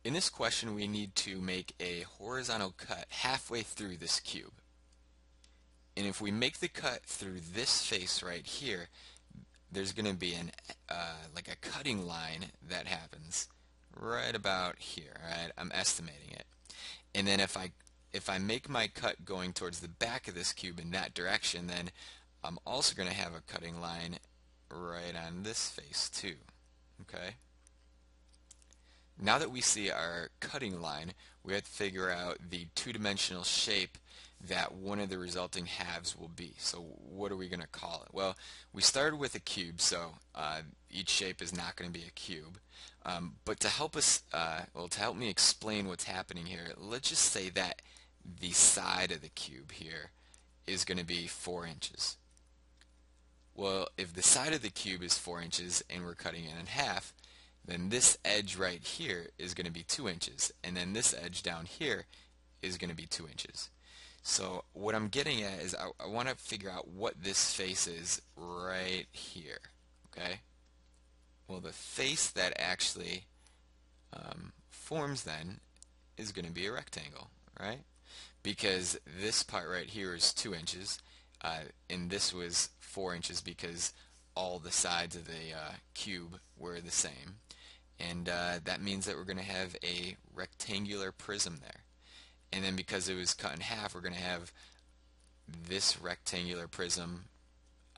In this question, we need to make a horizontal cut halfway through this cube. And if we make the cut through this face right here, there's going to be like a cutting line that happens right about here. Right? I'm estimating it. And then if I make my cut going towards the back of this cube in that direction, then I'm also going to have a cutting line right on this face too. Okay? Now that we see our cutting line, we have to figure out the two-dimensional shape that one of the resulting halves will be. So what are we going to call it? Well, we started with a cube, so each shape is not going to be a cube. But to help us, to help me explain what's happening here, let's just say that the side of the cube here is going to be 4 inches. Well, if the side of the cube is 4 inches and we're cutting it in half, then this edge right here is going to be 2 inches, and then this edge down here is going to be 2 inches. So what I'm getting at is I want to figure out what this face is right here. Okay? Well, the face that actually forms then is going to be a rectangle, right? Because this part right here is 2 inches, and this was 4 inches because all the sides of the cube were the same. And that means that we're going to have a rectangular prism there. And then because it was cut in half, we're going to have this rectangular prism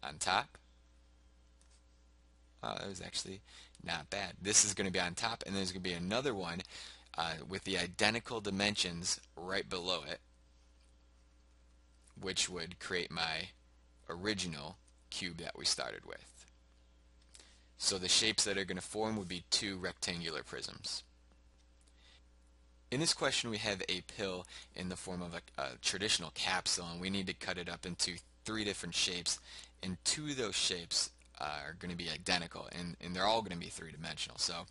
on top. That was actually not bad. This is going to be on top, and there's going to be another one with the identical dimensions right below it, which would create my original cube that we started with. So the shapes that are going to form would be two rectangular prisms. In this question, we have a pill in the form of a traditional capsule, and we need to cut it up into 3 different shapes, and 2 of those shapes are going to be identical, and they're all going to be 3-dimensional. So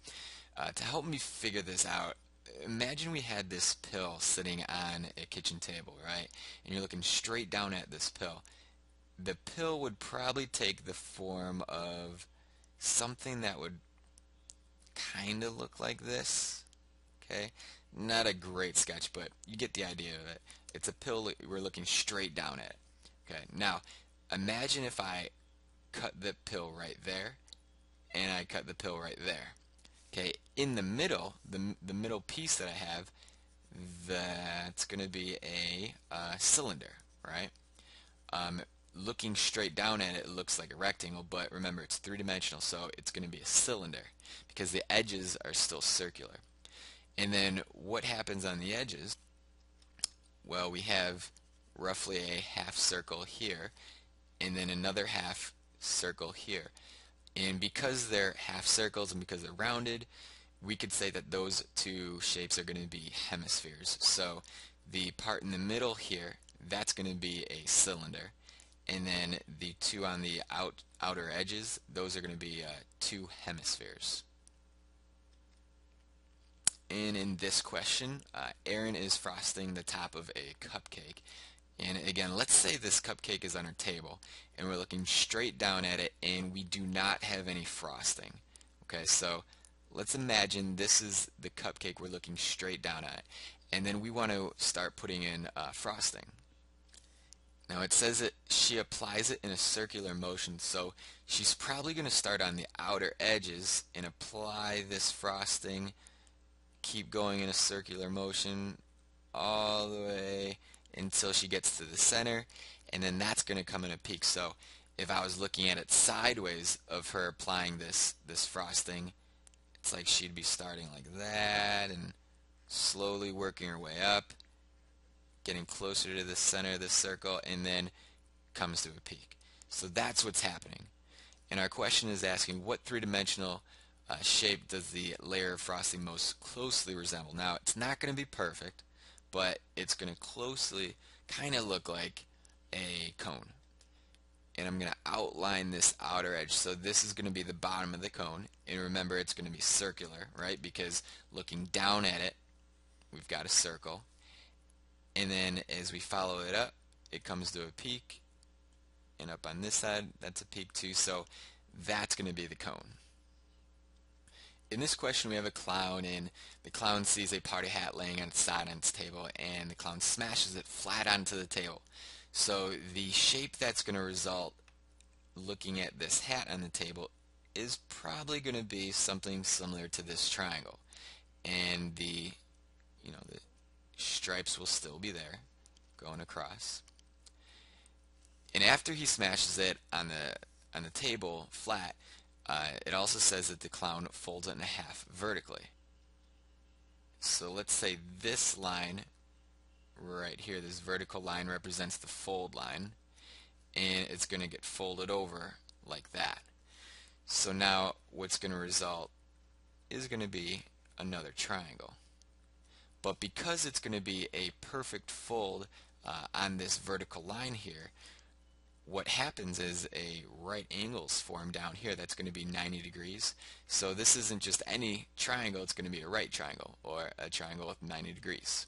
to help me figure this out, imagine we had this pill sitting on a kitchen table, right? And you're looking straight down at this pill. The pill would probably take the form of something that would kind of look like this. Okay, not a great sketch, but you get the idea of it. It's a pill that we're looking straight down at. Okay, now imagine if I cut the pill right there and I cut the pill right there. Okay, in the middle, the middle piece that I have, that's going to be a cylinder, right? Looking straight down at it, it looks like a rectangle, but remember it's 3-dimensional, so it's going to be a cylinder because the edges are still circular. And then what happens on the edges? Well, we have roughly a half circle here and then another half circle here. And because they're half circles and because they're rounded, we could say that those 2 shapes are going to be hemispheres. So the part in the middle here, that's going to be a cylinder. And then the 2 on the outer edges, those are going to be 2 hemispheres. And in this question, Erin is frosting the top of a cupcake. And again, let's say this cupcake is on her table, and we're looking straight down at it, and we do not have any frosting. Okay, so let's imagine this is the cupcake we're looking straight down at, and then we want to start putting in frosting. Now it says that she applies it in a circular motion, so she's probably going to start on the outer edges and apply this frosting, keep going in a circular motion all the way until she gets to the center, and then that's going to come in a peak. So if I was looking at it sideways of her applying this frosting, it's like she'd be starting like that and slowly working her way up, getting closer to the center of the circle, and then comes to a peak. So that's what's happening. And our question is asking what 3-dimensional shape does the layer of frosting most closely resemble? Now, it's not going to be perfect, but it's going to closely kind of look like a cone. And I'm going to outline this outer edge. So this is going to be the bottom of the cone. And remember, it's going to be circular, right? Because looking down at it, we've got a circle. And then as we follow it up, it comes to a peak. And up on this side, that's a peak too. So that's going to be the cone. In this question, we have a clown, and the clown sees a party hat laying on its side on its table, and the clown smashes it flat onto the table. So the shape that's going to result looking at this hat on the table is probably going to be something similar to this triangle. And the stripes will still be there going across. And after he smashes it on the table flat, it also says that the clown folds it in half vertically. So let's say this line right here, this vertical line represents the fold line, and it's going to get folded over like that. So now what's going to result is going to be another triangle. But because it's going to be a perfect fold on this vertical line here, what happens is a right angle is formed down here that's going to be 90 degrees. So this isn't just any triangle, it's going to be a right triangle or a triangle with 90 degrees.